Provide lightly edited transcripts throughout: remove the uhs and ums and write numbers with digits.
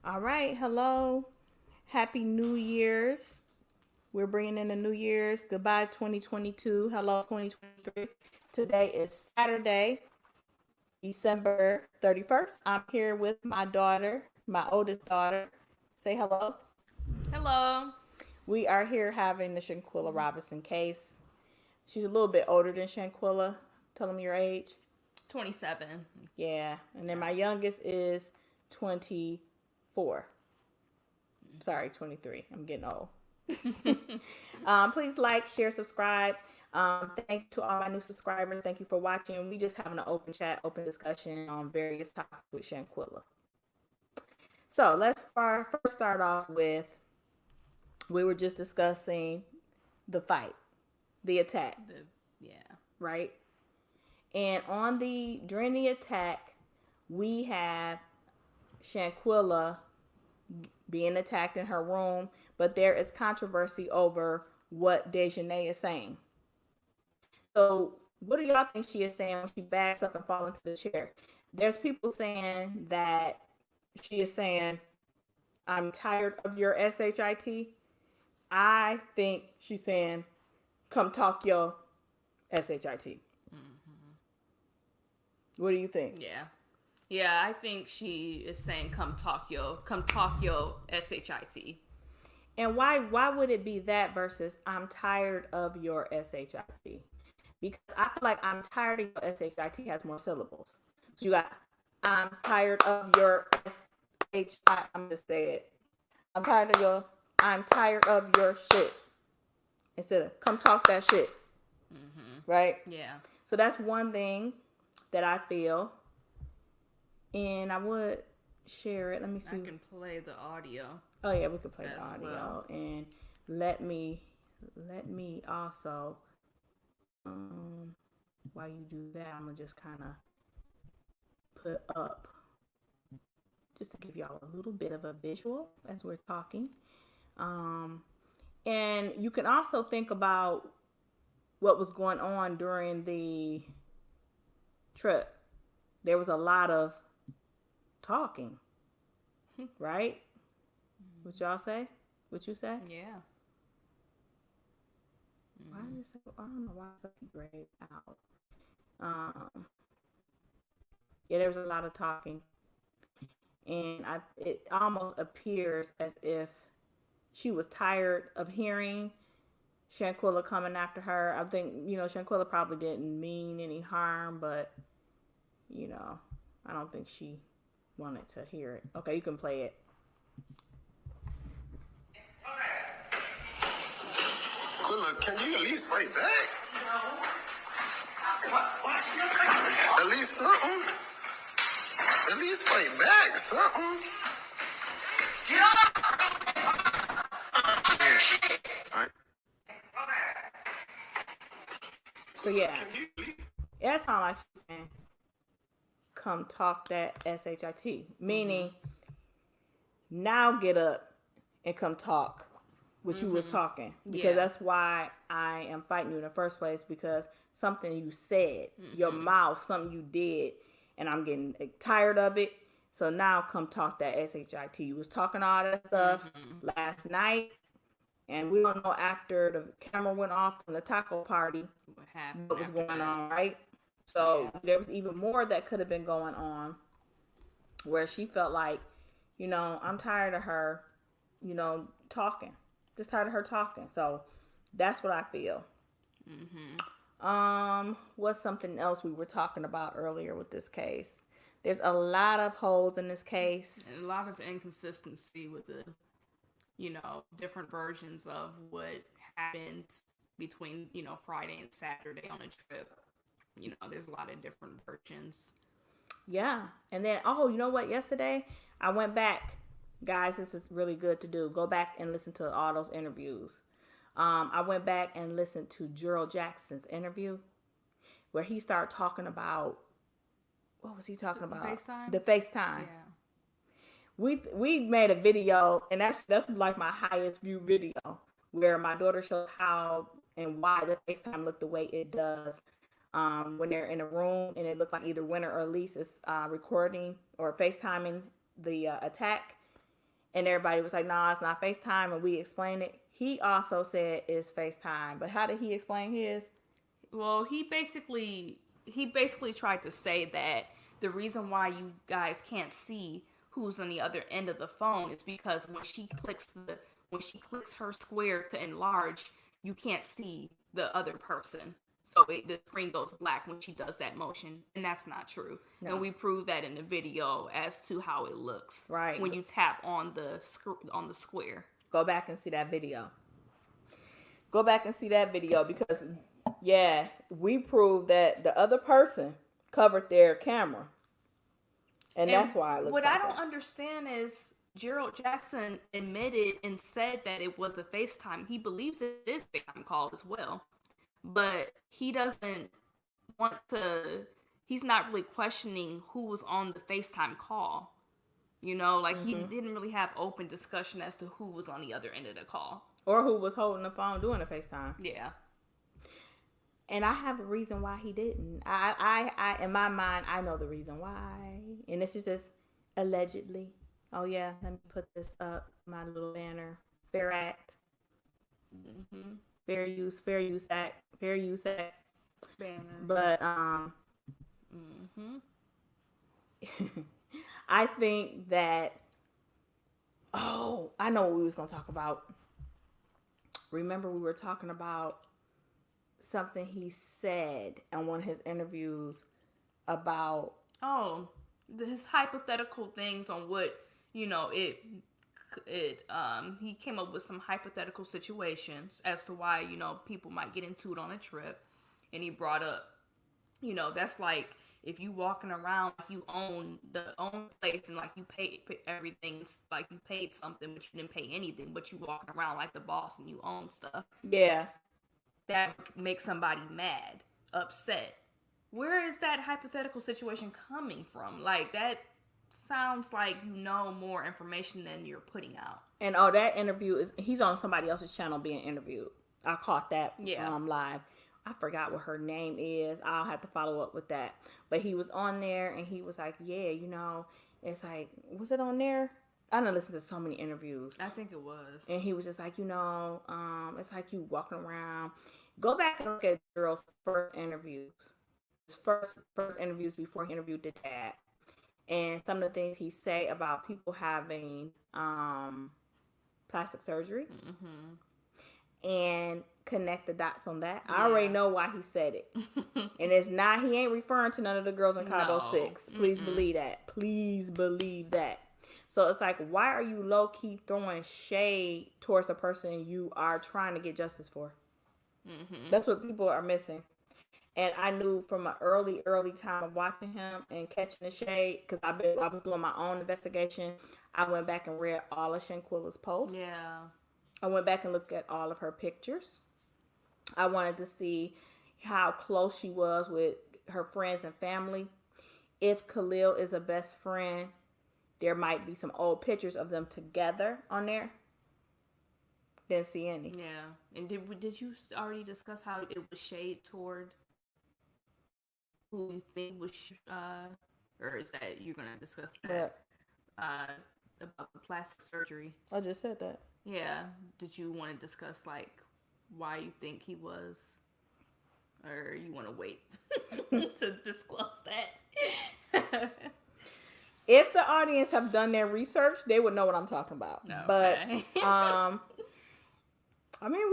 All right. Hello. Happy New Year's. We're bringing in the New Year's. Goodbye, 2022. Hello, 2023. Today is Saturday, December 31st. I'm here with my daughter, my oldest daughter. Say hello. Hello. We are here having the Shanquella Robinson case. She's a little bit older than Shanquella. Tell them your age. 27. Yeah. And then my youngest is 24. Sorry, 23. I'm getting old. Please like, share, subscribe. Thank you to all my new subscribers. Thank you for watching. We just having an open chat, open discussion on various topics with Shanquella. So let's first start off with we were just discussing the fight, the attack, Yeah. right? And during the attack, we have Shanquella being attacked in her room, but there is controversy over what Dejanay is saying. So, what do y'all think she is saying when she backs up and falls into the chair? There's people saying that she is saying, "I'm tired of your shit." I think she's saying, "Come talk your shit." What do you think? Yeah. Yeah, I think she is saying come talk yo shit. And why would it be that versus I'm tired of your shit? Because I feel like I'm tired of your shit has more syllables. So you got I'm tired of your shit. I'm just say it. I'm tired of your shit. Instead of come talk that shit. Right? Yeah. So that's one thing that I feel. And I would share it. Let me see. I can play the audio. Oh yeah, we could play the as audio. well. And let me also while you do that, I'm gonna just kind of put up just to give y'all a little bit of a visual as we're talking. And you can also think about what was going on during the trip. There was a lot of talking, right? What y'all say? What you say? Yeah. Why is it so? I don't know why it's so grayed out. Yeah, there was a lot of talking, and it almost appears as if she was tired of hearing Shanquella coming after her. I think Shanquella probably didn't mean any harm, but I don't think she wanted to hear it. Okay, you can play it. Quella, can you at least fight back? At least something. At least fight back, something. Get up! All right. So yeah, that sounds like she's saying, "Come talk that shit," meaning now get up and come talk what you was talking, because that's why I am fighting you in the first place, because something you said, your mouth, something you did, and I'm getting tired of it. So now come talk that shit. You was talking all that stuff last night, and we don't know after the camera went off from the taco party what was going on, right? So there was even more that could have been going on, where she felt like, I'm tired of her, talking. Just tired of her talking. So that's what I feel. What's something else we were talking about earlier with this case? There's a lot of holes in this case. And a lot of inconsistency with the, different versions of what happened between, Friday and Saturday on a trip. There's a lot of different versions. Yeah. And then, you know what? Yesterday, I went back. Guys, this is really good to do. Go back and listen to all those interviews. I went back and listened to Gerald Jackson's interview where he started talking about, what was he talking about? FaceTime? The FaceTime. Yeah. We made a video, and that's like my highest view video, where my daughter shows how and why the FaceTime looked the way it does. When they're in a room and it looked like either Winter or Elise is recording or FaceTiming the attack. And everybody was like, "No, it's not FaceTime," and we explained it. He also said it's FaceTime, but how did he explain his? Well, he basically tried to say that the reason why you guys can't see who's on the other end of the phone is because when she clicks her square to enlarge, you can't see the other person. So the screen goes black when she does that motion, and that's not true. No. And we proved that in the video as to how it looks Right. when you tap on the square. Go back and see that video. Go back and see that video because, yeah, we proved that the other person covered their camera. And that's why it looks what like I don't that. understand is Gerald Jackson admitted and said that it was a FaceTime. He believes it is a FaceTime call as well. But he doesn't want to, he's not really questioning who was on the FaceTime call. You know, like he didn't really have open discussion as to who was on the other end of the call. Or who was holding the phone doing the FaceTime. Yeah. And I have a reason why he didn't. I in my mind, I know the reason why. And this is just allegedly. Oh yeah, let me put this up, my little banner. Fair act. Mm-hmm. Fair use act. Banner. But Mm-hmm. I think that, I know what we was going to talk about. Remember we were talking about something he said in one of his interviews about... Oh, his hypothetical things on what, you know, he came up with some hypothetical situations as to why, you know, people might get into it on a trip. And he brought up, you know, that's like if you walking around like you own place and like you pay everything, it's like you paid something but you didn't pay anything, but you walking around like the boss and you own stuff. Yeah. That makes somebody mad, upset. Where is that hypothetical situation coming from? Like, that sounds like you know more information than you're putting out. And that interview he's on somebody else's channel being interviewed. I caught that live. I forgot what her name is. I'll have to follow up with that. But he was on there and he was like, yeah, you know, it's like, was it on there? I done listened to so many interviews. I think it was. And he was just like, you know, it's like you walking around. Go back and look at Gerald's first interviews. His first interviews before he interviewed the dad. And some of the things he say about people having plastic surgery. Mm-hmm. And connect the dots on that. I already know why he said it. And it's not, he ain't referring to none of the girls in Cabo 6. Please believe that. Please believe that. So it's like, why are you low-key throwing shade towards a person you are trying to get justice for? Mm-hmm. That's what people are missing. And I knew from an early time of watching him and catching the shade, because I was doing my own investigation. I went back and read all of Shanquella's posts. Yeah. I went back and looked at all of her pictures. I wanted to see how close she was with her friends and family. If Khalil is a best friend, there might be some old pictures of them together on there. Didn't see any. Yeah. And did you already discuss how it was shade toward who you think was, or is that you're going to discuss that? About the plastic surgery. I just said that. Yeah. Did you want to discuss, like, why you think he was, or you want to wait to disclose that? If the audience have done their research, they would know what I'm talking about. Okay. But I mean,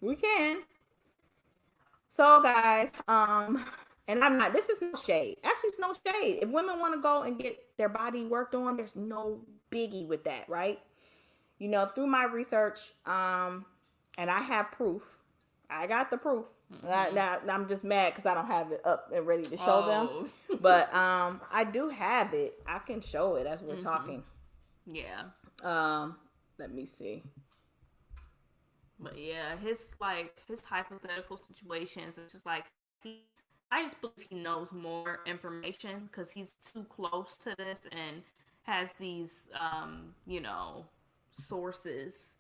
we can. So guys, and I'm not, this is no shade. Actually, it's no shade. If women want to go and get their body worked on, there's no biggie with that, right? You know, through my research, and I have proof. I got the proof. Mm-hmm. Now I'm just mad because I don't have it up and ready to show them. But I do have it. I can show it as we're talking. Yeah. Let me see. But yeah, his hypothetical situations, it's just like I just believe he knows more information because he's too close to this and has these sources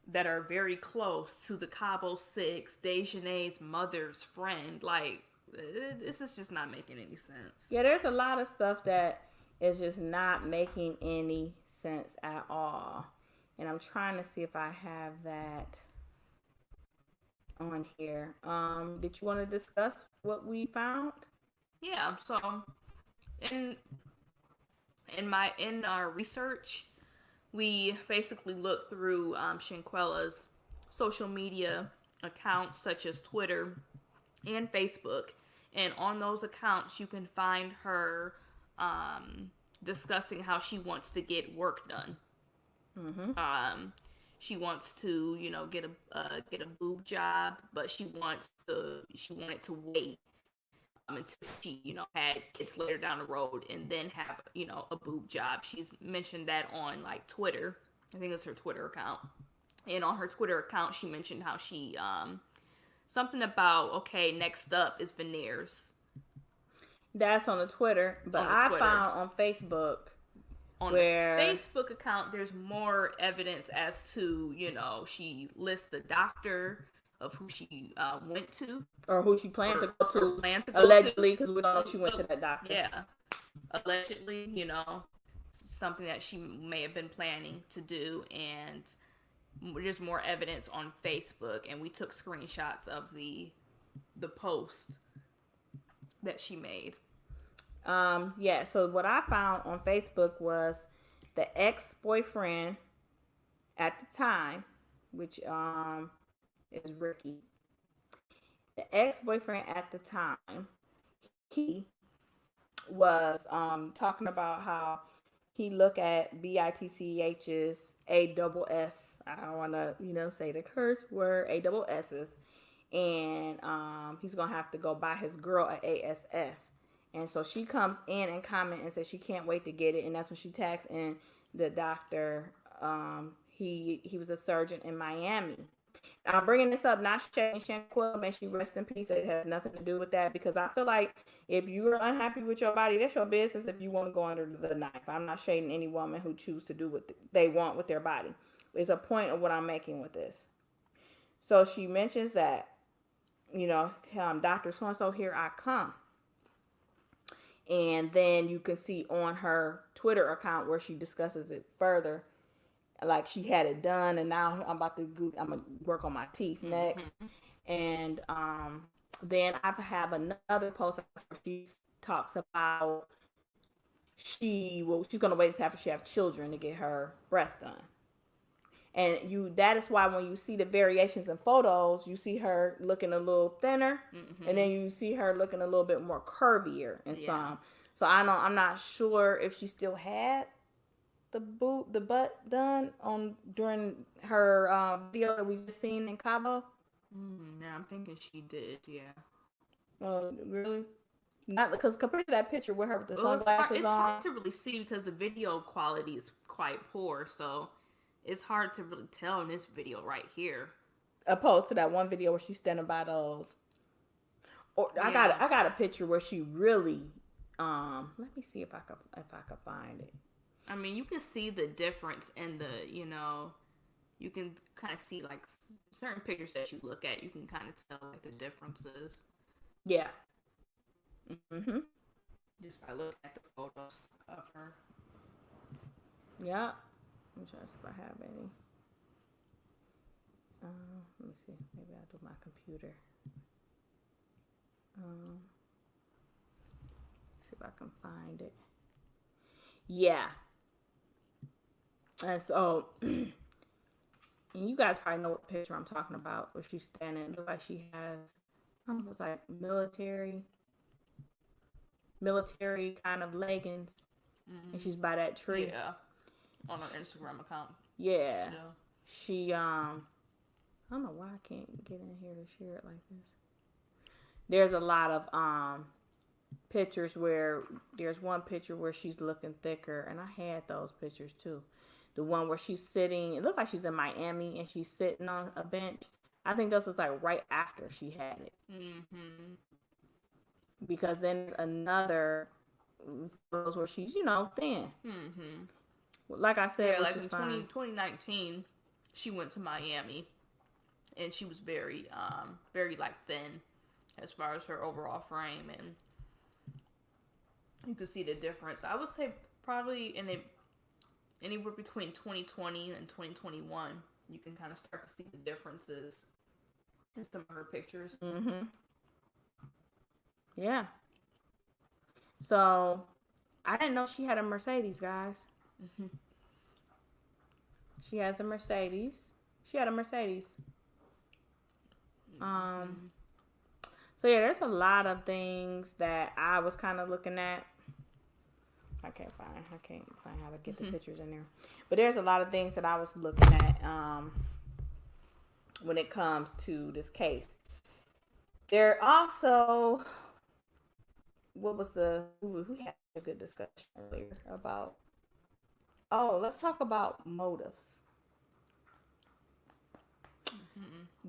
that are very close to the Cabo 6, Dejanay's mother's friend. Like, this is just not making any sense. Yeah, there's a lot of stuff that is just not making any sense at all. And I'm trying to see if I have that on here. Did you want to discuss what we found? Yeah, so in our research, we basically looked through Shanquella's social media accounts such as Twitter and Facebook, and on those accounts you can find her discussing how she wants to get work done. She wants to, get a boob job, but she wanted to wait until she, had kids later down the road and then have, a boob job. She's mentioned that on like Twitter. I think it's her Twitter account. And on her Twitter account, she mentioned how she, something about, okay, next up is veneers. That's on the Twitter, but I found on Facebook. On the Facebook account, there's more evidence as to, she lists the doctor of who she went to. Or who she planned to go to. Allegedly, because we don't know if she went to that doctor. Yeah. Allegedly, something that she may have been planning to do. And there's more evidence on Facebook. And we took screenshots of the post that she made. Yeah, so what I found on Facebook was the ex-boyfriend at the time, which is Ricky. The ex-boyfriend at the time, he was talking about how he look at BITCH's ASS. I don't want to, say the curse word, ASS's, and he's gonna have to go buy his girl an ASS. And so she comes in and comment and says she can't wait to get it. And that's when she tags in the doctor. He was a surgeon in Miami. I'm bringing this up, not shading Shanquella, may she rest in peace. It has nothing to do with that, because I feel like if you're unhappy with your body, that's your business if you want to go under the knife. I'm not shading any woman who choose to do what they want with their body. There's a point of what I'm making with this. So she mentions that, Dr. So-and-so, here I come. And then you can see on her Twitter account where she discusses it further. Like she had it done, and now I'm gonna work on my teeth next. And then I have another post where she talks about she's gonna wait until after she have children to get her breast done. And that is why when you see the variations in photos, you see her looking a little thinner, and then you see her looking a little bit more curvier in some. So I'm not sure if she still had the butt done during her video that we just seen in Cabo. No, I'm thinking she did. Yeah. Oh, really? Not because compared to that picture with her with the sunglasses it's on. hard to really see because the video quality is quite poor. So. It's hard to really tell in this video right here. Opposed to that one video where she's standing by those. Or I got a picture where she really let me see if I could find it. I mean, you can see the difference in the, you can kind of see like certain pictures that you look at, you can kind of tell like the differences. Yeah. Just by looking at the photos of her. Yeah. I'm trying to see if I have any. Let me see. Maybe I'll do my computer. See if I can find it. Yeah. And so, and you guys probably know what picture I'm talking about, where she's standing. It looks like she has, almost like military kind of leggings. And she's by that tree. Yeah. On her Instagram account. Yeah. So. She, I don't know why I can't get in here to share it like this. There's a lot of pictures where there's one picture where she's looking thicker, and I had those pictures too. The one where she's sitting, it looked like she's in Miami and she's sitting on a bench. I think this was like right after she had it. Because then there's another photos where she's, thin. Like I said, like in 2019, she went to Miami, and she was very, very like thin, as far as her overall frame, and you can see the difference. I would say probably anywhere between 2020 and 2021, you can kind of start to see the differences in some of her pictures. Mm-hmm. Yeah. So, I didn't know she had a Mercedes, guys. Mm-hmm. She has a Mercedes. She had a Mercedes. So yeah, there's a lot of things that I was kind of looking at. I can't find how to get the pictures in there. But there's a lot of things that I was looking at when it comes to this case. There also, we had a good discussion earlier about, let's talk about motives.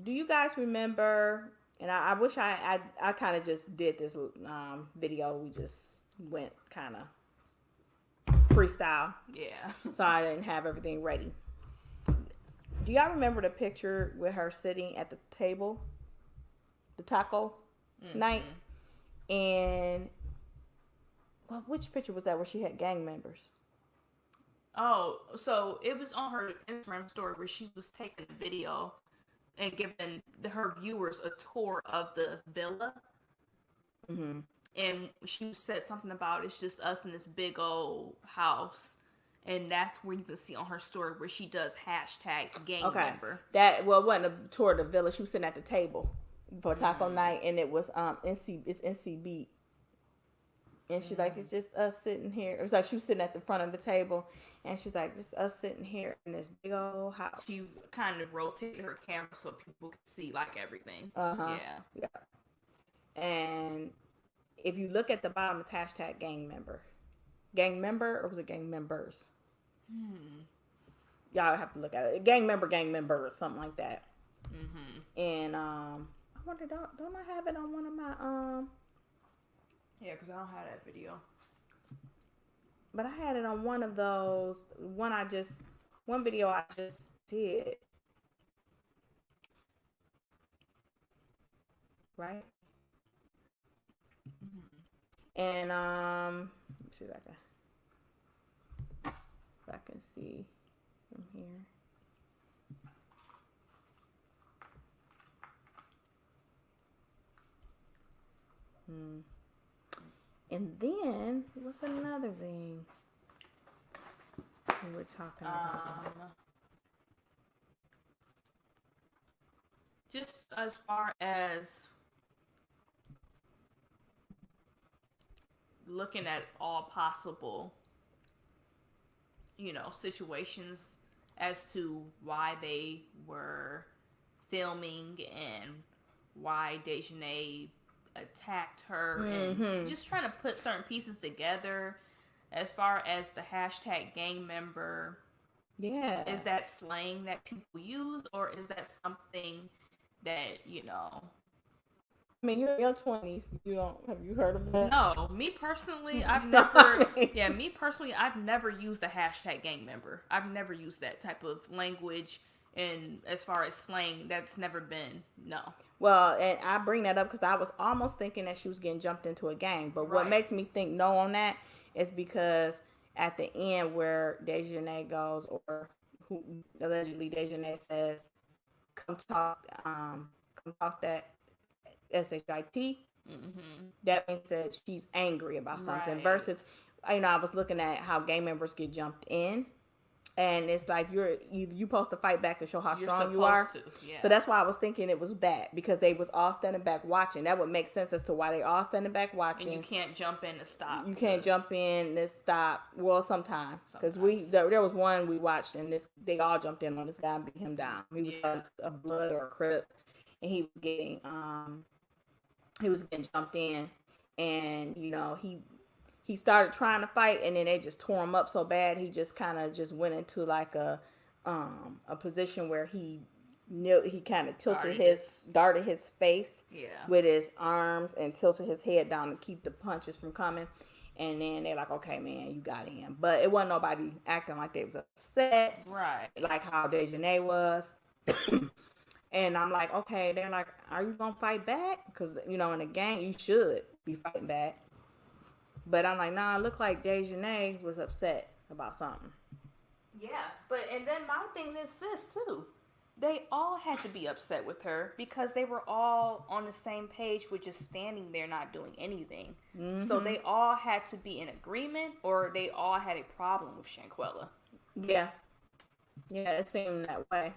Do you guys remember, and I wish I kind of just did this video, we just went kind of freestyle. Yeah. So I didn't have everything ready. Do y'all remember the picture with her sitting at the table, the taco night? And, well, which picture was that where she had gang members? Oh, so it was on her Instagram story where she was taking a video and giving her viewers a tour of the villa. Mm-hmm. And she said something about it's just us in this big old house. And that's where you can see on her story where she does hashtag gang member. It wasn't a tour of the villa. She was sitting at the table for taco night, and it was NCB. And she's like, it's just us sitting here. It was like she was sitting at the front of the table, and she's like, it's us sitting here in this big old house. She kind of rotated her camera so people could see like everything. Yeah. And if you look at the bottom, it's hashtag gang member. Gang member, or was it gang members? Y'all have to look at it. Gang member, or something like that. And I wonder, don't I have it on one of my Yeah, because I don't have that video. But I had it on one of those. One video I just did. Right? And let me see if I can see from here. And then what's another thing we're talking about? Just as far as looking at all possible, situations as to why they were filming and why Dejanay attacked her, and just trying to put certain pieces together as far as the hashtag gang member. Yeah. Is that slang that people use, or is that something that, I mean, you're in your 20s. Have you heard of that? No, me personally, I've never used a hashtag gang member. I've never used that type of language, and as far as slang, that's never been, no. Well, and I bring that up because I was almost thinking that she was getting jumped into a gang. But what makes me think no on that is because at the end where Dejanay goes, or who allegedly Dejanay says, come talk that SHIT, that means that she's angry about something. Versus, I was looking at how gang members get jumped in. And it's like you're supposed to fight back to show how strong you are. Yeah. So that's why I was thinking it was that, because they was all standing back watching. That would make sense as to why they all standing back watching. And you can't jump in to stop. You can't jump in to stop. Well, sometimes because there was one we watched, and they all jumped in on this guy and beat him down. He was a blood or a crip, and he was getting jumped in, and he started trying to fight, and then they just tore him up so bad he just kind of just went into like a position where he kind of guarded his face with his arms and tilted his head down to keep the punches from coming. And then they're like, okay, man, you got him. But it wasn't nobody acting like they was upset, right? Like how Dejanay was. And I'm like, okay. They're like, are you gonna fight back? Because in a gang you should be fighting back. But I'm like, nah, it looked like Dejanay was upset about something. Yeah, and then my thing is this too. They all had to be upset with her because they were all on the same page with just standing there not doing anything. So they all had to be in agreement, or they all had a problem with Shanquella. Yeah. Yeah, it seemed that way.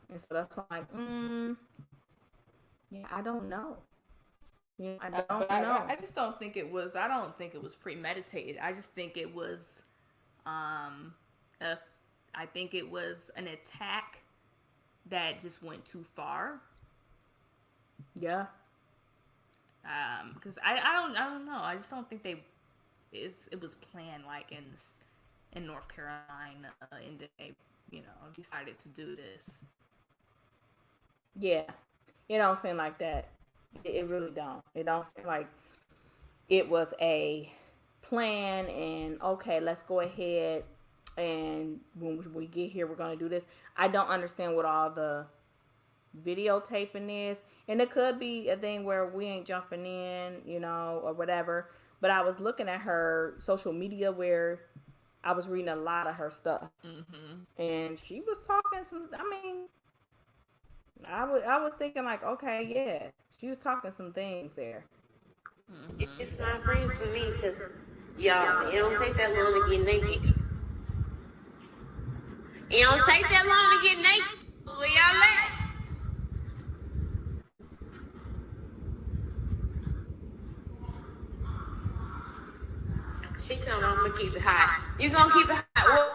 And so that's why I'm like, yeah, I don't know. I don't know. I just don't think it was. I don't think it was premeditated. I just think it was, I think it was an attack that just went too far. Yeah. Because I don't know. I just don't think it was planned like in North Carolina, and they decided to do this. Yeah. It don't seem like that. It really don't. It don't seem like it was a plan and okay, let's go ahead and when we get here, we're going to do this. I don't understand what all the videotaping is. And it could be a thing where we ain't jumping in, or whatever. But I was looking at her social media where I was reading a lot of her stuff. Mm-hmm. And she was talking I was thinking like, okay, yeah, she was talking some things there. Mm-hmm. It's not friends for me because, y'all, it don't take that long to get naked. It don't take that long to get naked. Where y'all at? She told me I'm gonna keep it hot. You gonna keep it hot?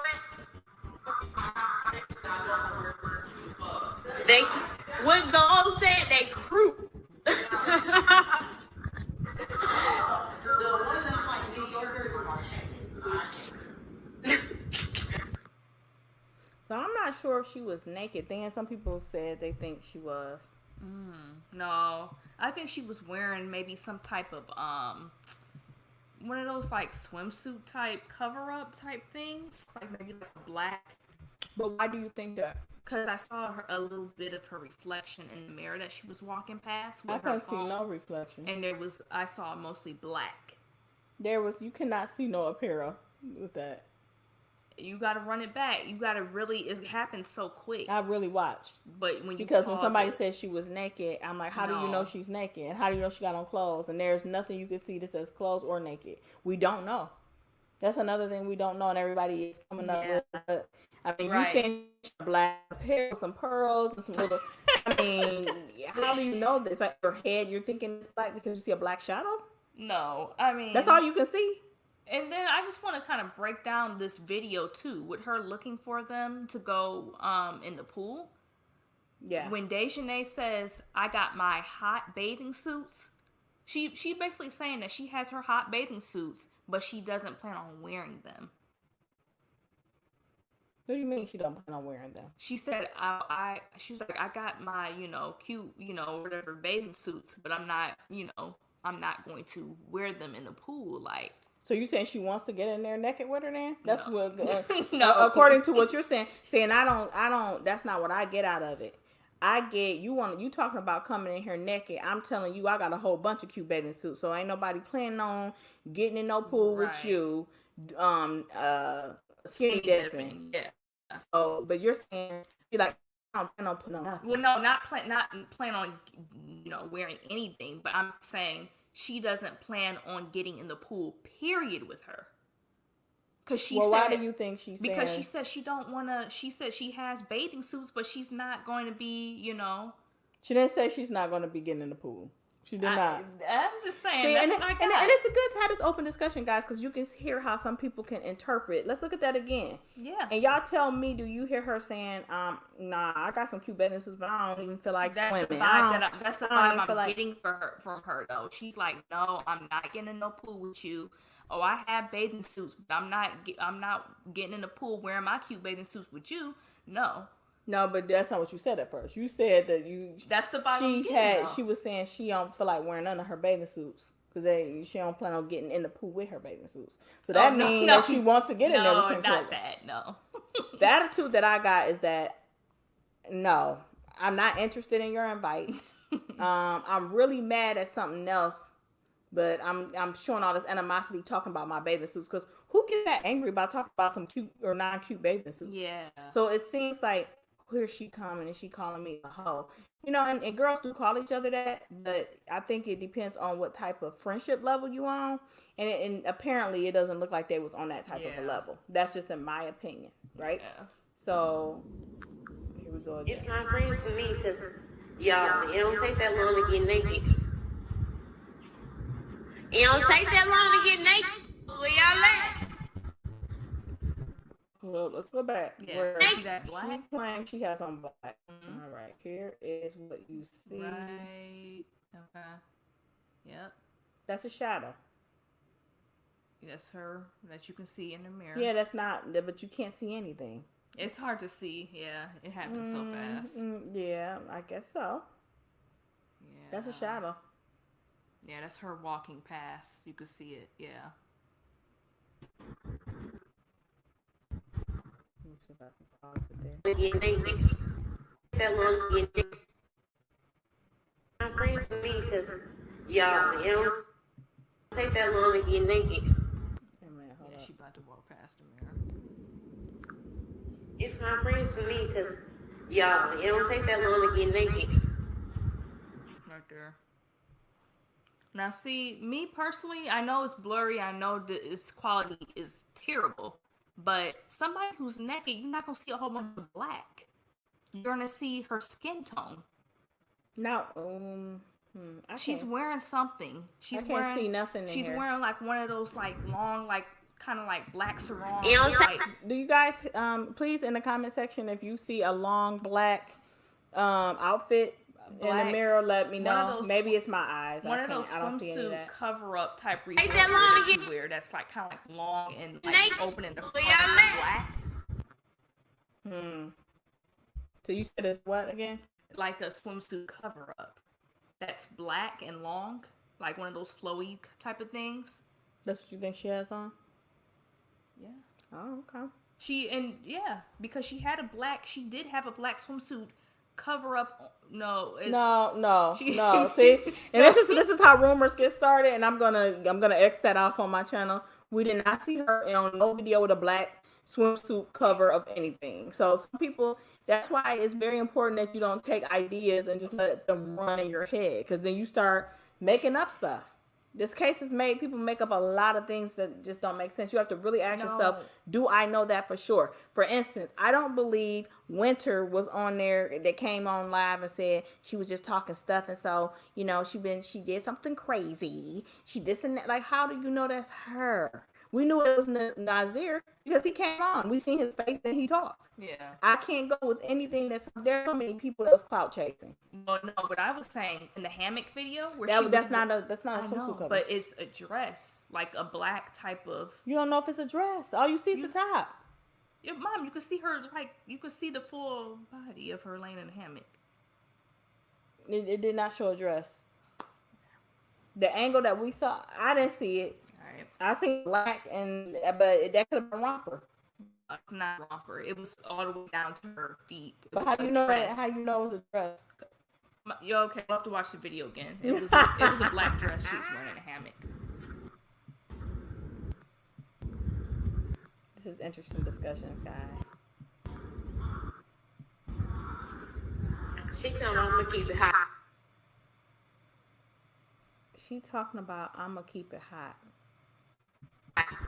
What the old said, they crew. So I'm not sure if she was naked. Then some people said they think she was. No, I think she was wearing maybe some type of one of those like swimsuit type cover up type things, like maybe like black. But why do you think that? Because I saw a little bit of her reflection in the mirror that she was walking past. I couldn't see no reflection. And I saw mostly black. You cannot see no apparel with that. You got to run it back. You got to it happened so quick. I really watched. But when somebody said she was naked, I'm like, how do you know she's naked? And how do you know she got on clothes? And there's nothing you can see that says clothes or naked. We don't know. That's another thing we don't know, and everybody is coming up with. But, you saying black hair, some pearls, and some little. How do you know this? Like your head, you're thinking it's black because you see a black shadow? No, that's all you can see. And then I just want to kind of break down this video too, with her looking for them to go in the pool. Yeah. When Dejanay says, "I got my hot bathing suits," she basically saying that she has her hot bathing suits, but she doesn't plan on wearing them. What do you mean she don't plan on wearing them? She said, she was like, I got my, cute, whatever bathing suits, but I'm not going to wear them in the pool. Like, so you saying she wants to get in there naked with her then? That's no. what, no. According to what you're saying, I don't, that's not what I get out of it. I get, you talking about coming in here naked. I'm telling you, I got a whole bunch of cute bathing suits. So ain't nobody planning on getting in no pool with you, skinny dipping. Yeah. So, but you're saying you're like, I don't plan on putting on nothing. Well, no, not plan on wearing anything. But I'm saying she doesn't plan on getting in the pool. Period with her. Because she said. Why do you think she's? Because she said she don't want to. She said she has bathing suits, but she's not going to be. She didn't say she's not going to be getting in the pool. She did not. I'm just saying. See, and it's a good to have this open discussion, guys, because you can hear how some people can interpret. Let's look at that again. Yeah. And y'all tell me, do you hear her saying, nah, I got some cute bathing suits, but I don't even feel like swimming. That's the vibe I'm getting from her, though. She's like, no, I'm not getting in no pool with you. Oh, I have bathing suits, but I'm not getting in the pool wearing my cute bathing suits with you. No. No, but that's not what you said at first. You said that That's the vibe she was saying she don't feel like wearing none of her bathing suits because she don't plan on getting in the pool with her bathing suits. So that means that she wants to get in there with Shanquella. No, not that. No. The attitude that I got is that no, I'm not interested in your invite. I'm really mad at something else, but I'm showing all this animosity talking about my bathing suits because who gets that angry about talking about some cute or non-cute bathing suits? Yeah. So it seems like, here she coming and she calling me a hoe. You know, and girls do call each other that, but I think it depends on what type of friendship level you on. And apparently it doesn't look like they was on that type of a level. That's just in my opinion, right? Yeah. So here we go again. It's not friends for me because, y'all, it don't take that long to get naked. It don't take that long to get naked. Where y'all at? Well, let's go back. Yeah. Where See that black? she claims she has on black. All right, here is what you see. Right. Okay. Yep. That's a shadow. That's her that you can see in the mirror. Yeah, that's not, but you can't see anything. It's hard to see. Yeah, it happens so fast. Yeah, I guess so. Yeah. That's a shadow. Yeah, that's her walking past. You can see it. Yeah. Let me see if I can pause it there. To get naked. That long to get naked. Not friends for me because, y'all, it don't take that long to get naked. Hey, man, hold Yeah, up. she about to walk past the mirror. It's not friends for me because, y'all, it don't take that long to get naked. Right there. Now, see, me personally, I know it's blurry. I know that its quality is terrible. But somebody who's naked, you're not going to see a whole bunch of black. You're going to see her skin tone. Now, She's wearing something. I can't see nothing in She's here. wearing like one of those like long, like kind of like black sarong. You know what I'm Like, Do you guys, please in the comment section, if you see a long black outfit in the Black- mirror, let me one of know. those Maybe it's my eyes. one of those I don't see any of swimsuit that. cover up type reasons that long that to you wear. That's like kind of like long and like Naked. open in the front Where and y'all at? black. So you said it's what again? Like a swimsuit cover up. That's black and long, like one of those flowy type of things. That's what you think she has on? Yeah. Oh, okay. Because she did have a black swimsuit cover up. No. No. She- See, and this is how rumors get started, and I'm gonna X that off on my channel. We did not see her on no video with a black swimsuit cover of anything. So some people, that's why it's very important that you don't take ideas and just let them run in your head, because then you start making up stuff. This case is made, people make up a lot of things that just don't make sense. You have to really ask yourself, do I know that for sure? For instance, I don't believe Winter was on there that came on live and said she was just talking stuff. And so, you know, she did something crazy. She this and that. Like, how do you know that's her? We knew it was Nazir because he came on. We seen his face and he talked. Yeah. I can't go with anything there's so many people that was clout chasing. Well, no, but I was saying in the hammock video where That's not a I swimsuit know, cover. but it's a dress, like a black type of. You don't know if it's a dress. All you see is the top. Your mom, you could see her you could see the full body of her laying in the hammock. It did not show a dress. The angle that we saw, I didn't see it. All right. I seen black, but that could have been romper. It's not romper. It was all the way down to her feet. It But was how a you know dress. that? How you know it was a dress? Yo, okay, we'll have to watch the video again. It was a black dress she was wearing in a hammock. This is interesting discussion, guys. She told me I'm gonna keep it hot. She talking about I'm gonna keep it hot.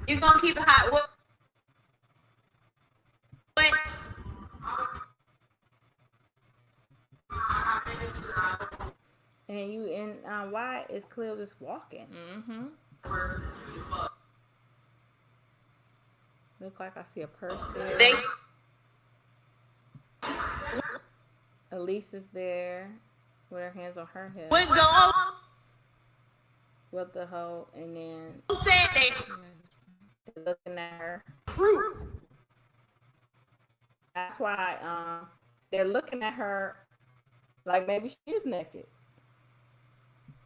You gonna keep it hot? What? And why is Cleo just walking? Mm-hmm. Look like I see a purse there. They Elise is there with her hands on her hip. would go. With the hoe, and then Who said they? they're looking at her. That's why they're looking at her like maybe she is naked.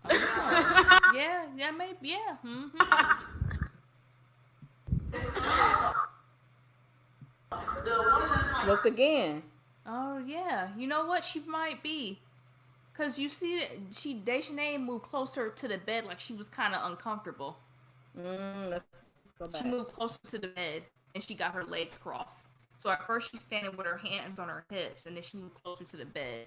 Yeah, maybe, yeah. Mm-hmm. Look again. Oh yeah, you know what? She might be, cause you see that Dejanay moved closer to the bed, like she was kind of uncomfortable. Let's Go back. She moved closer to the bed, and she got her legs crossed. So at first she's standing with her hands on her hips, and then she moved closer to the bed.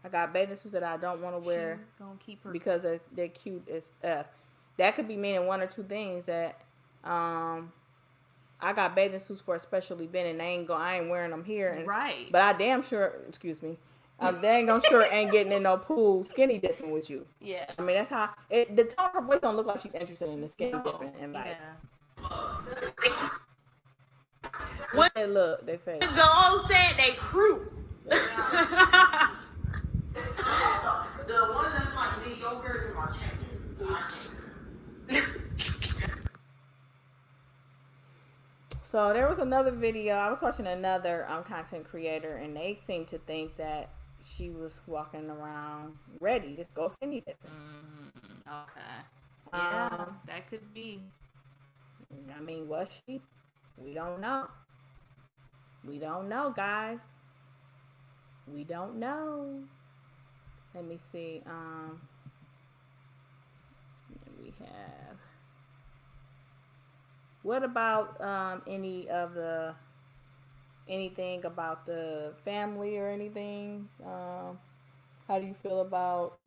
I got bathing suits that I don't want to wear She gonna keep her because they're cute as F. That could be meaning one or two things. That I got bathing suits for a special event and I ain't wearing them here. And, right. But I damn sure, excuse me, dang sure ain't getting in no pool skinny dipping with you. Yeah. I mean, that's how the tone of her voice don't look like she's interested in the skinny dipping invite. Yeah. What they look, they face. The old said they crew. The ones that's like mediocre are champions. So there was another video. I was watching another content creator, and they seemed to think that she was walking around ready to go skinny dipping. Okay. Yeah, that could be. I mean, was she? We don't know. We don't know, guys. We don't know. Let me see. We have. What about anything about the family or anything? How do you feel about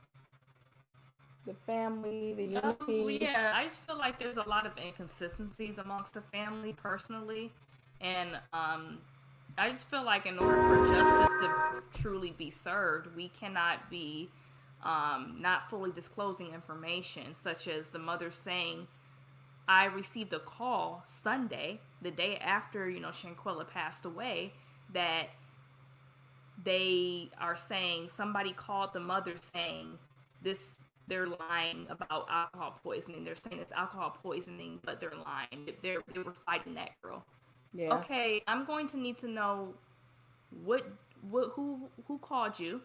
the family, the unity? Yeah, I just feel like there's a lot of inconsistencies amongst the family personally, and I just feel like in order for justice to truly be served, we cannot be not fully disclosing information, such as the mother saying, I received a call Sunday, the day after, Shanquella passed away, that they are saying somebody called the mother saying they're lying about alcohol poisoning. They're saying it's alcohol poisoning, but they're lying. They were fighting that girl. Yeah. Okay, I'm going to need to know who called you.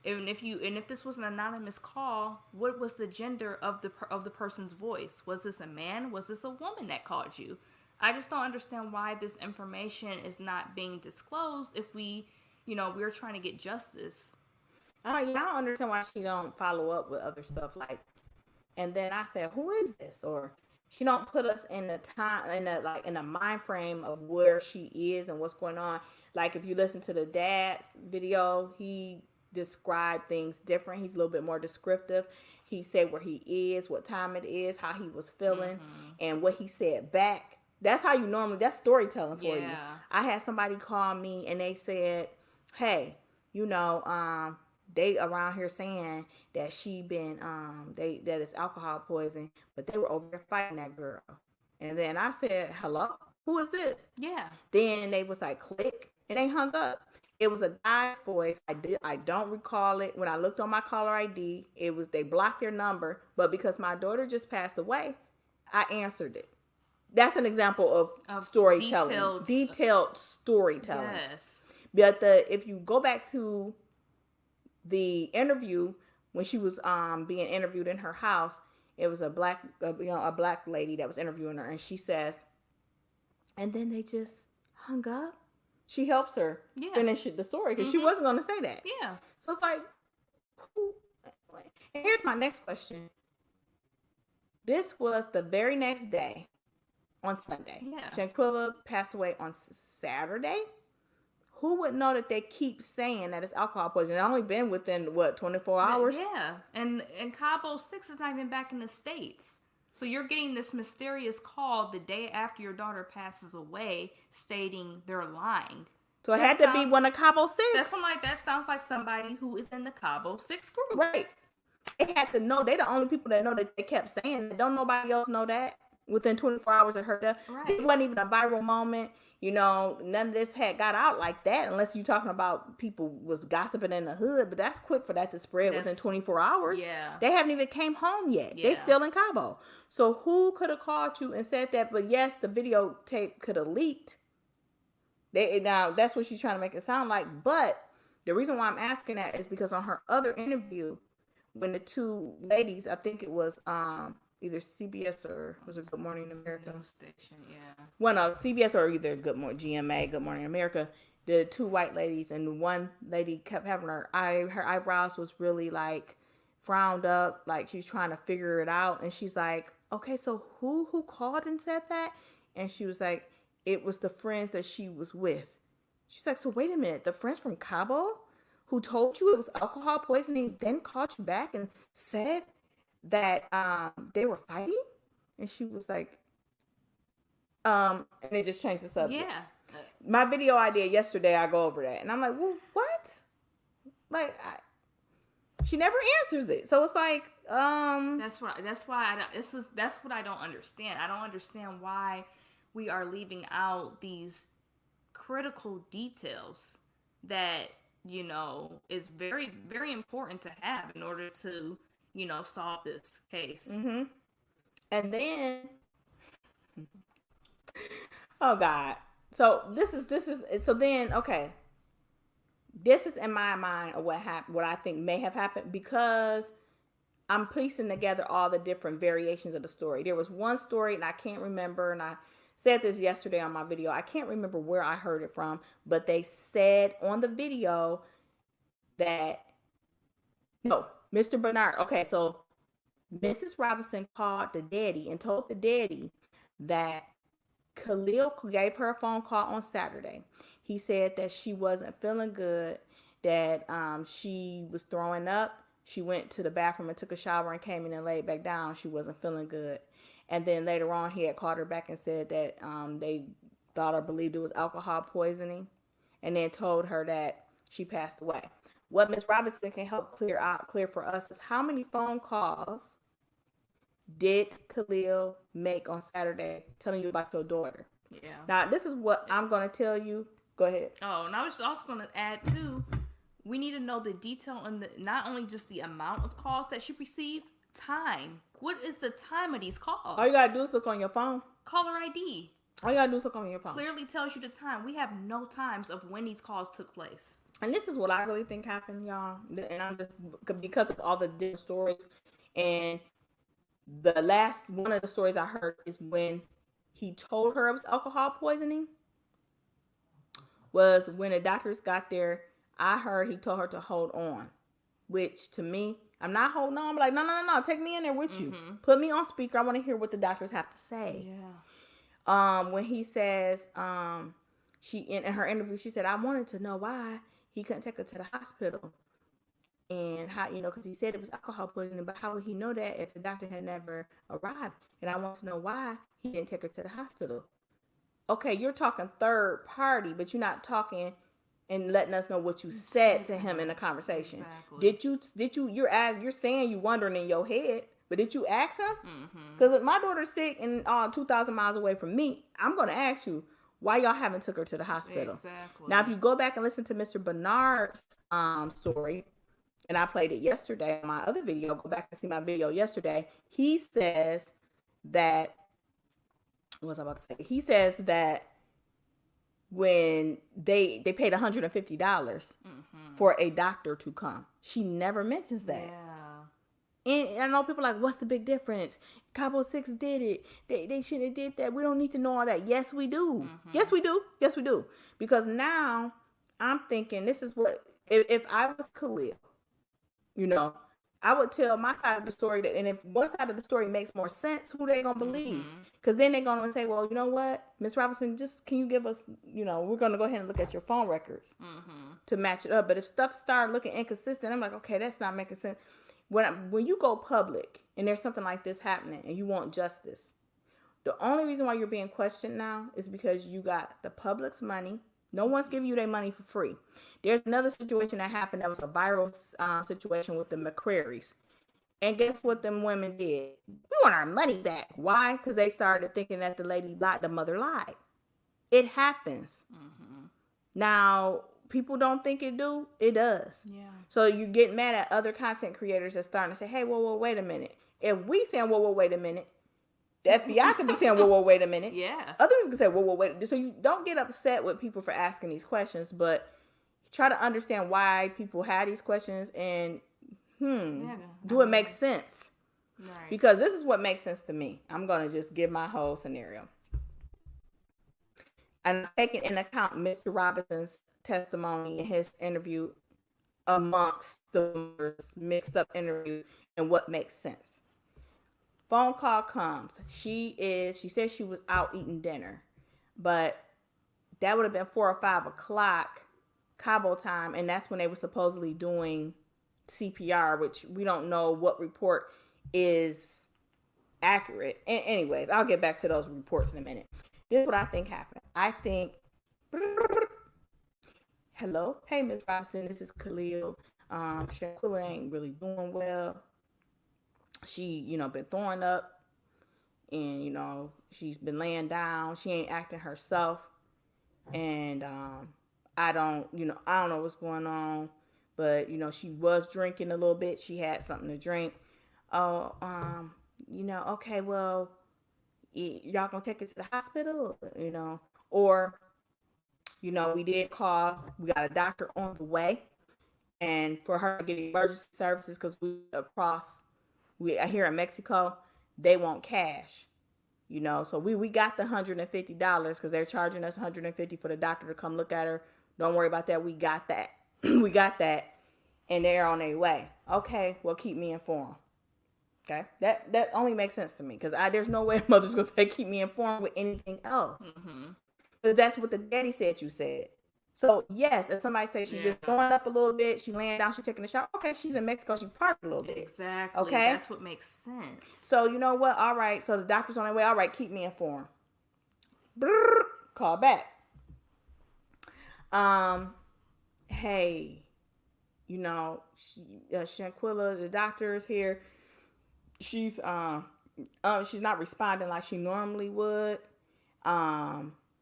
And if this was an anonymous call, what was the gender of the person's voice? Was this a man? Was this a woman that called you? I just don't understand why this information is not being disclosed if we're trying to get justice. I don't understand why she don't follow up with other stuff and then I said, who is this? Or she don't put us in the time in a mind frame of where she is and what's going on. Like if you listen to the dad's video, he described things different. He's a little bit more descriptive. He said where he is, what time it is, how he was feeling, and what he said back. That's how that's storytelling for you. I had somebody call me and they said, hey, they around here saying that she been that it's alcohol poison, but they were over there fighting that girl. And then I said, hello, who is this? Yeah. Then they was like, click, and they hung up. It was a guy's voice. I don't recall it. When I looked on my caller ID, they blocked their number, but because my daughter just passed away, I answered it. That's an example of storytelling. Detailed storytelling. Yes. But if you go back to the interview when she was being interviewed in her house, it was a black lady that was interviewing her, and she says, and then they just hung up. She helps her finish the story because she wasn't going to say that. Yeah. So it's like, and here's my next question. This was the very next day on Sunday. Yeah. Shanquella passed away on Saturday. Who would know that they keep saying that it's alcohol poisoning? It's only been within, 24 hours? Yeah. And Cabo 6 is not even back in the States. So you're getting this mysterious call the day after your daughter passes away stating they're lying. So it had to be one of Cabo 6. That sounds like somebody who is in the Cabo 6 group. Right. They had to know. They're the only people that know that they kept saying it. Don't nobody else know that within 24 hours of her death. Right. It wasn't even a viral moment. None of this had got out like that unless you're talking about people was gossiping in the hood, but that's quick for that to spread within 24 hours. Yeah. They haven't even came home yet. Yeah. They still in Cabo. So who could have called you and said that? But yes, the videotape could have leaked. Now that's what she's trying to make it sound like. But the reason why I'm asking that is because on her other interview, when the two ladies, I think it was either CBS or was it Good Morning America? Station, yeah. Well, no, CBS or either GMA, Good Morning America. The two white ladies, and one lady kept having her eyebrows was really like frowned up, like she's trying to figure it out. And she's like, okay, so who called and said that? And she was like, it was the friends that she was with. She's like, so wait a minute, the friends from Cabo who told you it was alcohol poisoning then called you back and said that they were fighting? And she was like, and it just changed the subject. Yeah. My video I did yesterday, I go over that. And I'm like, well, what? Like, she never answers it. So it's like, That's what I don't understand. I don't understand why we are leaving out these critical details that, you know, is very, very important to have in order to, you know, solve this case. Mm-hmm. And then, oh God. So this is, so then, okay. This is in my mind of what happened, what I think may have happened, because I'm piecing together all the different variations of the story. There was one story, and I can't remember, and I said this yesterday on my video. I can't remember where I heard it from, but they said on the video that, no, Mr. Bernard. Okay, so Mrs. Robinson called the daddy and told the daddy that Khalil gave her a phone call on Saturday. He said that she wasn't feeling good, that she was throwing up. She went to the bathroom and took a shower and came in and laid back down. She wasn't feeling good. And then later on, he had called her back and said that they thought or believed it was alcohol poisoning, and then told her that she passed away. What Ms. Robinson can help clear for us is how many phone calls did Khalil make on Saturday telling you about your daughter? Yeah. Now, this is what I'm going to tell you. Go ahead. Oh, and I was also going to add, too, we need to know the detail on the, not only just the amount of calls that she received, time. What is the time of these calls? All you got to do is look on your phone. Caller ID. All you got to do is look on your phone. Clearly tells you the time. We have no times of when these calls took place. And this is what I really think happened, y'all. And I'm just, because of all the different stories. And the last one of the stories I heard is when he told her it was alcohol poisoning. Was when the doctors got there, I heard he told her to hold on. Which to me, I'm not holding on. I'm like, no, take me in there with you. Put me on speaker. I want to hear what the doctors have to say. Yeah. When he says, she in her interview, she said, I wanted to know why he couldn't take her to the hospital. And how, you know, because he said it was alcohol poisoning, but how would he know that if the doctor had never arrived? And I want to know why he didn't take her to the hospital. Okay, you're talking third party, but you're not talking and letting us know what you said to him in the conversation. Exactly. Did you, you're saying you wondering in your head, but did you ask him? Because if my daughter's sick and 2,000 miles away from me, I'm going to ask you, why y'all haven't took her to the hospital? Exactly. Now, if you go back and listen to Mr. Bernard's story, and I played it yesterday on my other video, go back and see my video yesterday, he says that, what was I about to say? He says that when they paid $150 for a doctor to come. She never mentions that. Yeah. And I know people are like, what's the big difference? Cabo 6 did it. They shouldn't have did that. We don't need to know all that. Yes, we do. Yes, we do. Yes, we do. Because now I'm thinking this is what, if I was Khalil, you know, I would tell my side of the story, and if one side of the story makes more sense, who they gonna believe? Because then they're gonna say, well, you know what, Miss Robinson, just can you give us, you know, we're gonna go ahead and look at your phone records to match it up. But if stuff start looking inconsistent, I'm like, okay, that's not making sense. When you go public and there's something like this happening and you want justice, the only reason why you're being questioned now is because you got the public's money. No one's giving you their money for free. There's another situation that happened that was a viral situation with the McCrarys. And guess what them women did? We want our money back. Why? Because they started thinking that the lady lied, the mother lied. It happens. Now, people don't think it do. It does. Yeah. So you get mad at other content creators that starting to say, hey, whoa, wait a minute. If we saying, whoa, wait a minute, the FBI could be saying, whoa, wait a minute. Yeah. Other people can say, whoa, wait. So you don't get upset with people for asking these questions, but try to understand why people have these questions and, do it make sense? Right. Because this is what makes sense to me. I'm going to just give my whole scenario. And taking into account Mr. Robinson's testimony in his interview amongst the mixed up interview and what makes sense. Phone call comes. She said she was out eating dinner, but that would have been 4 or 5 o'clock Cabo time, and that's when they were supposedly doing CPR, which we don't know what report is accurate. And anyways, I'll get back to those reports in a minute. This is what I think happened. I think, hello, hey Miss Robinson, this is Khalil. Shanquella ain't really doing well. She, been throwing up, and she's been laying down. She ain't acting herself, and I don't know what's going on, but she was drinking a little bit. She had something to drink. Oh, okay, well, y'all gonna take her to the hospital, or we did call. We got a doctor on the way, and for her to get emergency services because we here in Mexico, they want cash. So we got the $150 because they're charging us $150 for the doctor to come look at her. Don't worry about that. We got that. We got that, and they're on their way. Okay, well, keep me informed. Okay, that only makes sense to me because there's no way a mother's gonna say keep me informed with anything else. Because that's what the daddy said you said. So yes, if somebody says she's just throwing up a little bit, she laying down, she's taking a shower. Okay, she's in Mexico, she parked a little bit. Exactly. Okay, that's what makes sense. So you know what? All right. So the doctor's on their way. All right, keep me informed. Brrr, call back. Hey, Shanquella, the doctor is here. She's not responding like she normally would.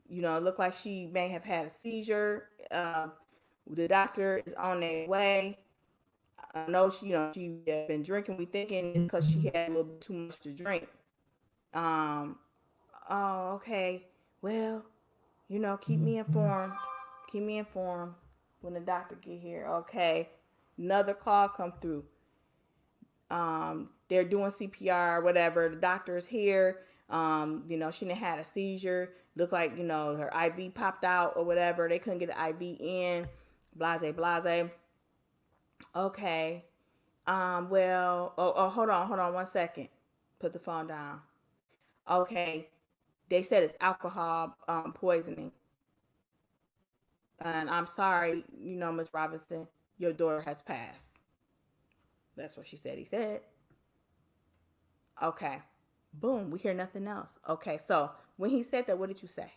It looked like she may have had a seizure. The doctor is on their way. I know she had been drinking. We thinking because she had a little bit too much to drink. Oh, okay. Well, keep me informed. Keep me informed when the doctor get here. Okay. Another call come through. They're doing CPR, whatever. The doctor is here. She didn't had a seizure. Looked like, her IV popped out or whatever. They couldn't get the IV in. Blase. Okay. Well, hold on 1 second. Put the phone down. Okay. They said it's alcohol poisoning. And I'm sorry, Miss Robinson, your daughter has passed. That's what she said. He said. Okay. Boom. We hear nothing else. Okay. So when he said that, what did you say?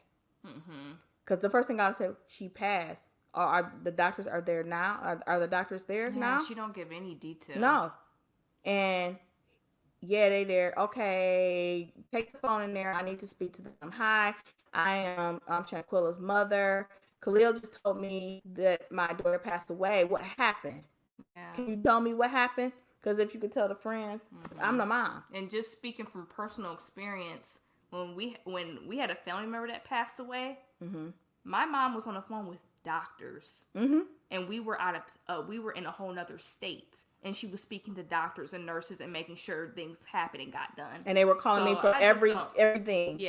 Because the first thing I said, she passed. Are the doctors are there now? Are the doctors there now? She don't give any detail. No. And they there. Okay. Take the phone in there. I need to speak to them. Hi, I'm Shanquella's mother. Khalil just told me that my daughter passed away. What happened? Yeah. Can you tell me what happened? Because if you could tell the friends, I'm the mom. And just speaking from personal experience, when we had a family member that passed away, my mom was on the phone with doctors, and we were in a whole nother state, and she was speaking to doctors and nurses and making sure things happened and got done. And they were calling me for everything,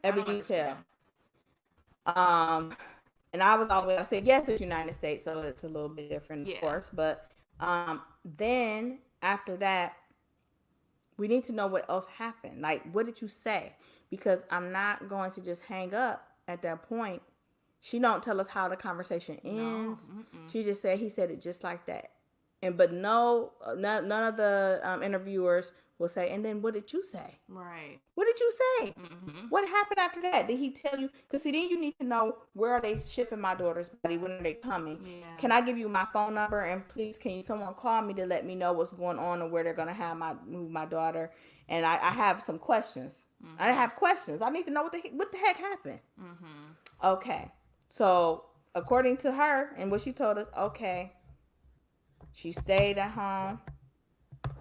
every detail. And I said yes, it's United States, so it's a little bit different, of course. But then after that, we need to know what else happened. Like, what did you say? Because I'm not going to just hang up at that point. She don't tell us how the conversation ends. No. She just said he said it just like that. But none of the interviewers will say, and then what did you say? Right. What did you say? What happened after that? Did he tell you? Because then you need to know, where are they shipping my daughter's body? When are they coming? Yeah. Can I give you my phone number? And please, can someone call me to let me know what's going on and where they're going to move my daughter? And I have some questions. I have questions. I need to know what the heck happened. Okay. So according to her and what she told us, okay, she stayed at home.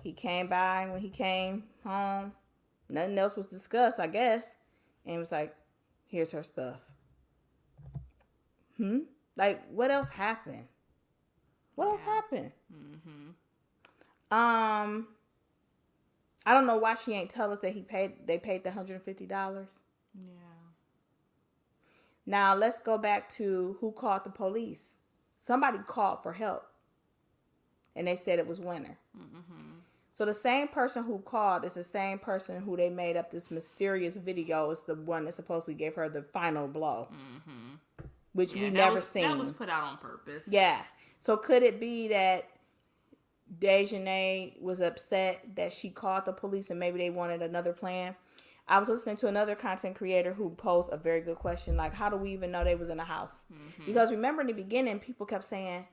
He came by when he came home. Nothing else was discussed, I guess. And it was like, here's her stuff. Like, what else happened? What else happened? I don't know why she ain't tell us that they paid the $150. Yeah. Now let's go back to who called the police. Somebody called for help. and they said it was winter. So the same person who called is the same person who they made up this mysterious video is the one that supposedly gave her the final blow, which we never seen. That was put out on purpose. Yeah. So could it be that Dejanay was upset that she called the police and maybe they wanted another plan? I was listening to another content creator who posed a very good question, like, how do we even know they was in the house? Because remember in the beginning, people kept saying,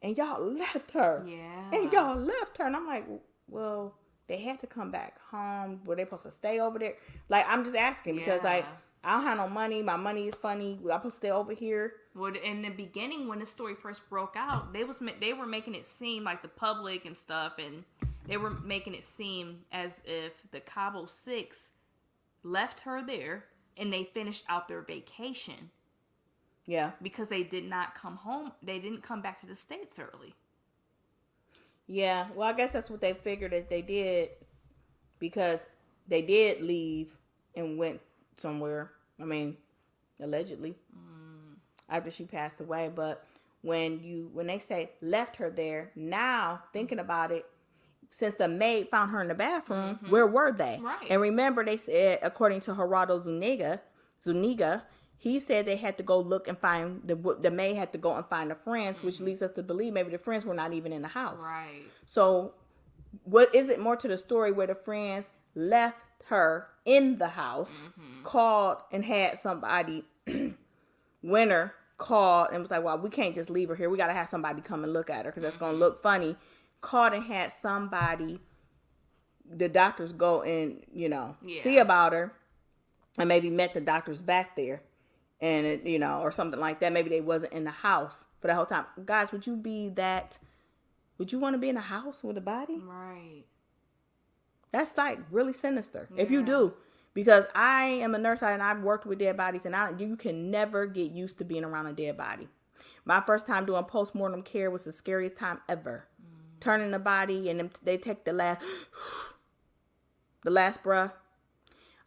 and y'all left her. Yeah. And y'all left her. And I'm like, well, they had to come back home. Were they supposed to stay over there? Like, I'm just asking because, like, I don't have no money. My money is funny. I'm supposed to stay over here. Well, in the beginning, when the story first broke out, they were making it seem like the public and stuff, and they were making it seem as if the Cabo Six left her there and they finished out their vacation. Yeah. Because they did not come home. They didn't come back to the States early. Yeah. Well, I guess that's what they figured that they did because they did leave and went somewhere. I mean, allegedly after she passed away. But when they say left her there, now thinking about it, since the maid found her in the bathroom, where were they? Right. And remember, they said, according to Gerardo Zuniga, he said they had to go look and find, the maid had to go and find the friends, which leads us to believe maybe the friends were not even in the house. Right. So what is it more to the story where the friends left her in the house, called and had somebody, Winter called and was like, well, we can't just leave her here. We got to have somebody come and look at her because that's going to look funny. Called and had somebody, the doctors go and, see about her and maybe met the doctors back there and, or something like that. Maybe they wasn't in the house for the whole time. Guys, would you want to be in a house with a body? Right. That's like really sinister. Yeah. If you do, because I am a nurse and I've worked with dead bodies and you can never get used to being around a dead body. My first time doing postmortem care was the scariest time ever. Turning the body and they take the last breath.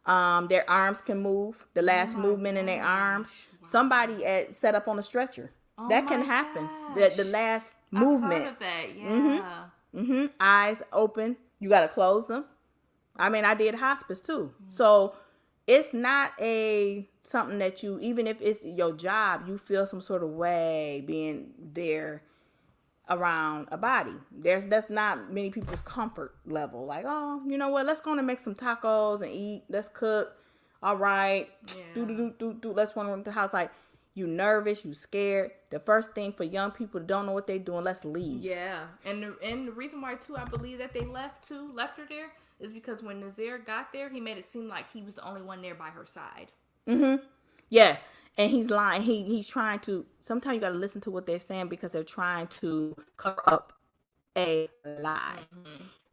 Their arms can move. The last movement in their arms. Wow. Somebody set up on a stretcher. That can happen. The last movement. I've heard of that. Yeah. Eyes open. You got to close them. I mean, I did hospice too. So it's not something that you, even if it's your job, you feel some sort of way being there around a body. That's not many people's comfort level. Like, oh, you know what? Let's go and make some tacos and eat. Let's cook. All right. Yeah. Do. Let's run around the house. Like, you nervous, you scared. The first thing for young people that don't know what they're doing, let's leave. Yeah. And the reason why too, I believe that they left her there is because when Nazir got there, he made it seem like he was the only one there by her side. Yeah. And he's lying. He's trying to. Sometimes you got to listen to what they're saying because they're trying to cover up a lie.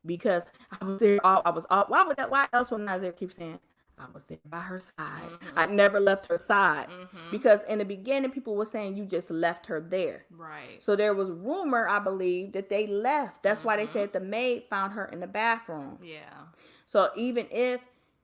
Because I was there. Why else would Nazir keep saying I was there by her side? I never left her side. Because in the beginning, people were saying you just left her there. Right. So there was rumor, I believe, that they left. That's why they said the maid found her in the bathroom. Yeah. So even if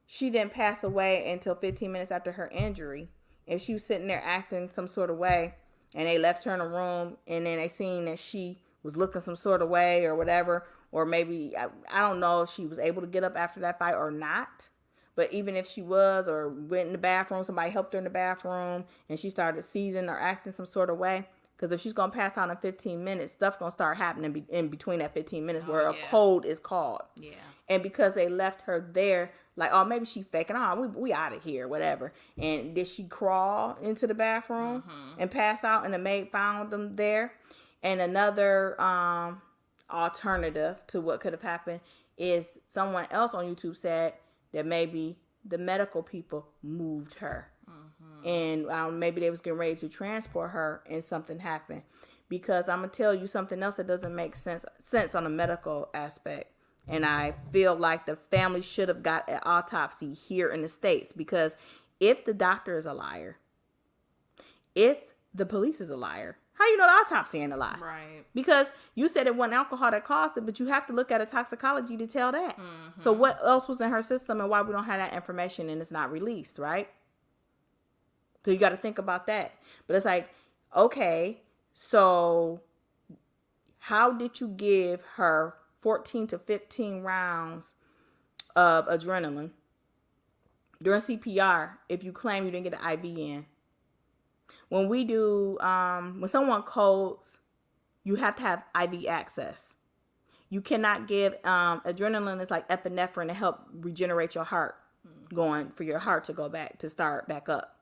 she didn't pass away until 15 minutes after her injury, if she was sitting there acting some sort of way and they left her in a room and then they seen that she was looking some sort of way or whatever, or maybe, I don't know if she was able to get up after that fight or not. But even if she was or went in the bathroom, somebody helped her in the bathroom and she started seizing or acting some sort of way. Because if she's going to pass out in 15 minutes, stuff's going to start happening in between that 15 minutes where a code is called. Yeah. And because they left her there, like, oh, maybe she faking, we out of here, whatever. And did she crawl into the bathroom and pass out and the maid found them there? And another alternative to what could have happened is someone else on YouTube said that maybe the medical people moved her. And maybe they was getting ready to transport her and something happened. Because I'm going to tell you something else that doesn't make sense on a medical aspect. And I feel like the family should have got an autopsy here in the States. Because if the doctor is a liar, if the police is a liar, how you know the autopsy ain't a lie? Right. Because you said it wasn't alcohol that caused it, but you have to look at a toxicology to tell that. So what else was in her system and why we don't have that information and it's not released, right? So you got to think about that. But it's like, okay, so how did you give her 14 to 15 rounds of adrenaline during CPR if you claim you didn't get an IV in? When we do, when someone codes, you have to have IV access. You cannot give adrenaline is like epinephrine to help regenerate your heart, going for your heart to go back to start back up.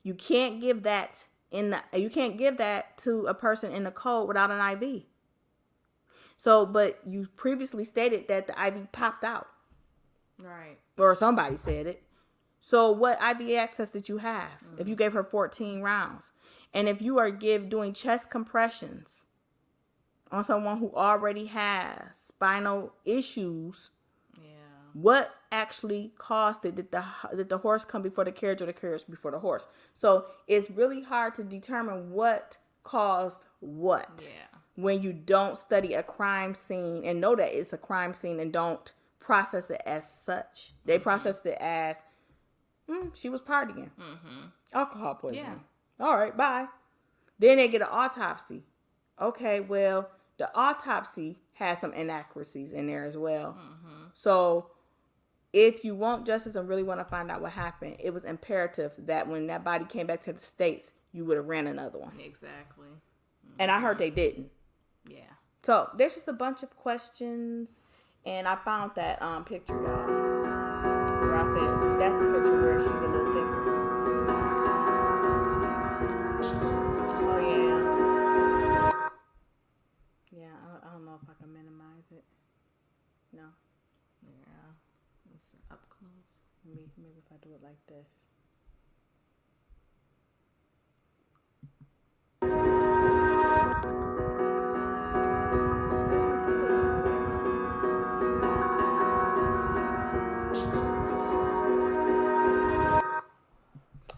You can't give that to a person in the code without an IV. So, but you previously stated that the IV popped out. Right. Or somebody said it. So what IV access did you have if you gave her 14 rounds? And if you are doing chest compressions on someone who already has spinal issues, what actually caused it? Did the horse come before the carriage or the carriage before the horse? So it's really hard to determine what caused what when you don't study a crime scene and know that it's a crime scene and don't process it as such. They processed it as she was partying. Alcohol poisoning. Yeah. All right, bye. Then they get an autopsy. Okay, well, the autopsy has some inaccuracies in there as well. So if you want justice and really want to find out what happened, it was imperative that when that body came back to the States, you would have ran another one. Exactly. And I heard they didn't. Yeah. So there's just a bunch of questions. And I found that picture, y'all, where I said that's the picture where she's a little thicker. Oh, yeah. Yeah, I don't know if I can minimize it. No. Yeah. It's up close. Maybe if I do it like this.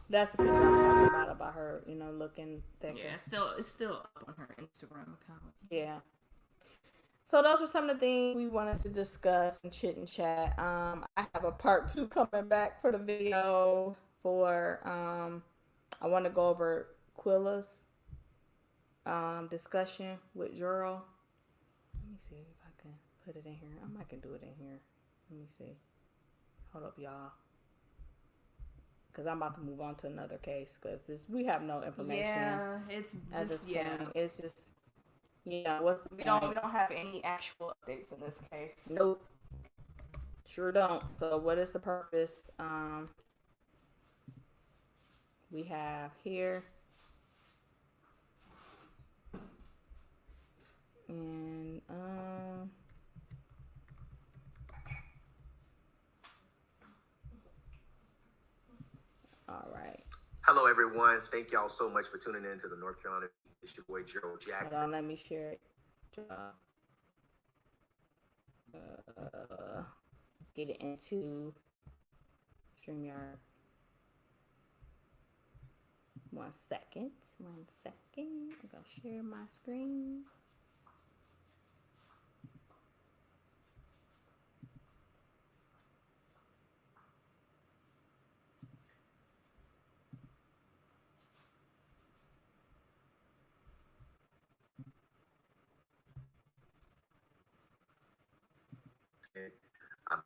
That's the picture I was talking about her, looking thicker. Yeah, it's still up on her Instagram account. Yeah. So those were some of the things we wanted to discuss and chit and chat. I have a part 2 coming back for the video for I want to go over Quilla's discussion with Juro. Let me see if I can put it in here. I might can do it in here. Let me see. Hold up, y'all. Because I'm about to move on to another case because we have no information. Yeah, it's just point. It's just we don't have any actual updates in this case. Nope. Sure don't. So what is the purpose? We have here and all right. Hello, everyone. Thank y'all so much for tuning in to the North Carolina. It's your boy, Gerald Jackson. Hold on, let me share it. Get it into StreamYard. 1 second. I'm going to share my screen.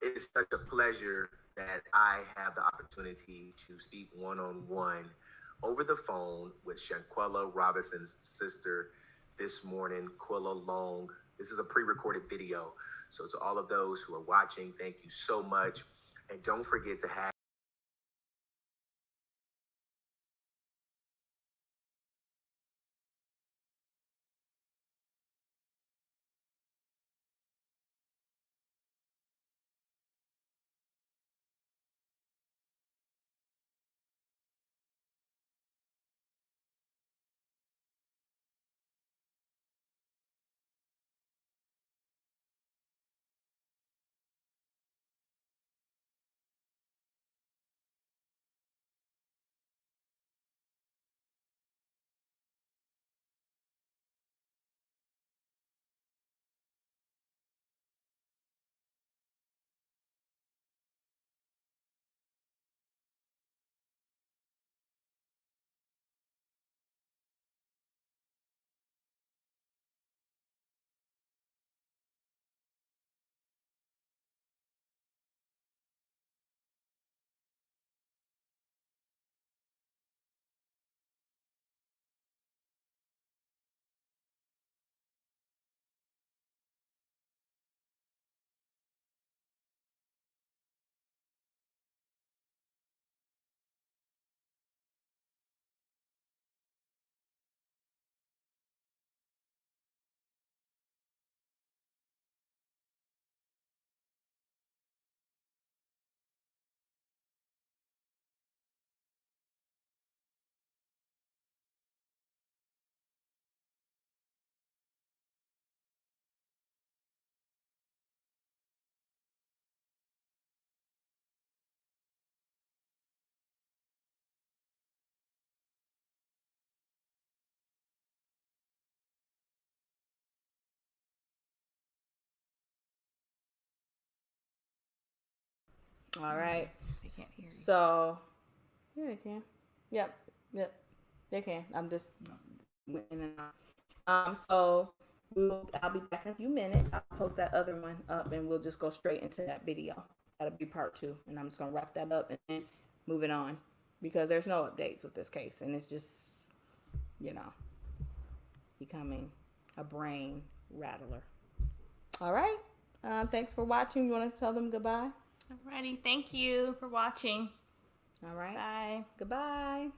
It is such a pleasure that I have the opportunity to speak one-on-one over the phone with Shanquella Robinson's sister this morning, Quella Long. This is a pre-recorded video. So to all of those who are watching, thank you so much. And don't forget to have All right. They can't hear you. So, yeah, they can. Yep. They can. I'm just in and out. So I'll be back in a few minutes. I'll post that other one up, and we'll just go straight into that video. That'll be part 2, and I'm just gonna wrap that up and then move it on because there's no updates with this case, and it's just, becoming a brain rattler. All right. Thanks for watching. You want to tell them goodbye? Alrighty, thank you for watching. All right. Bye. Goodbye.